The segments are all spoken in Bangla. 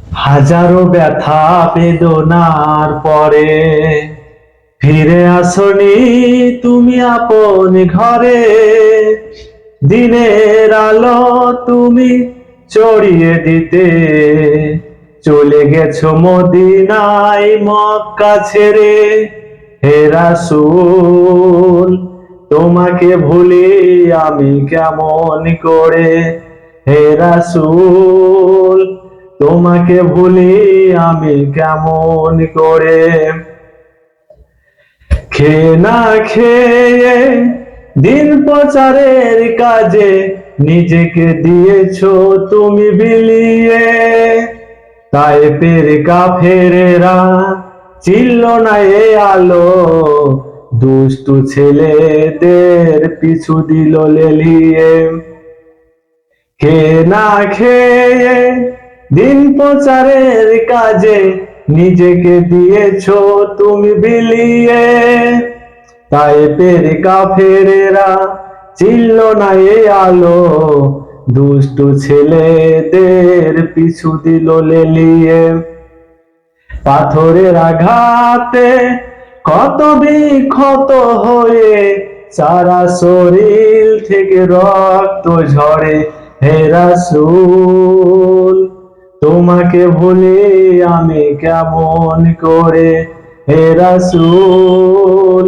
হাজারো ব্যথা বেদনার পরে ফিরে আসনি তুমি আপন ঘরে। দিনের আলো তুমি ছড়িয়ে দিতে চলে গেছো মদিনায় মক্কা ছেড়ে। হে রাসূল তোমাকে ভুলি আমি কেমন করে। হে রাসূল তোমাকে ভুলি আমি কেমন করে। খেয়ে না খেয়ে দিন প্রচারের কাজে নিজেকে দিয়েছো তুমি বিলিয়ে। তায়েফের কাফেরেরা চিনল না এ আলো, দুষ্টু ছেলেদের পিছু দিল লেলিয়ে। খেয়ে না খেয়ে দিন প্রচারের কাজে নিজেকে দিয়েছো তুমি বিলিয়ে। তায়েফের কাফেরেরা চিনল না এ আলো, দুষ্টু ছেলেদের পিছু দিল লেলিয়ে। পাথরের আঘাতে কত বিক্ষত হয়ে সারা শরীর থেকে রক্ত ঝরে। হে রাসূল তোমাকে ভুলি আমি কেমন করে। হে রাসূল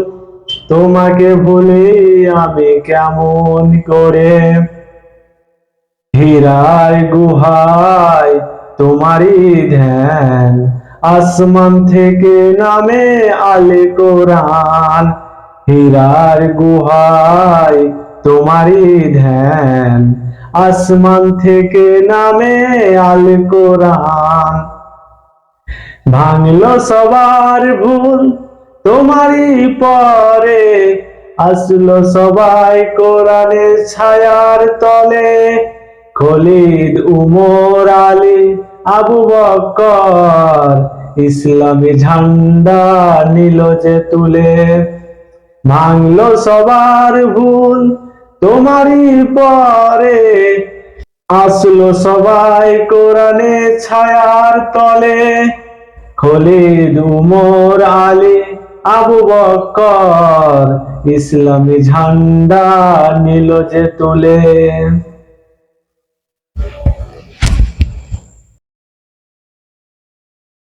তোমাকে ভুলি আমি কেমন করে। হীরার গুহায় তোমারই ধ্যান, আসমান থেকে নামে আলে কোরআন। হীরার গুহায় তোমারই ধ্যান, আসমান থেকে নামে আল কোরআন। ভাঙলো সবার ভুল তোমারই পরে, আসলো সবাই কোরআনের ছায়ার তলে। খলিদ উমর আলী আবু বকর ইসলামী ঝান্ডা নিল যে তুলে। ভাঙলো সবার ভুল তোমারই পরে, আসলো সবাই কোরআনের ছায়ার তলে। খলিদ উমর আলী আবু বকর ইসলামী ঝান্ডা নিল যে তুলে।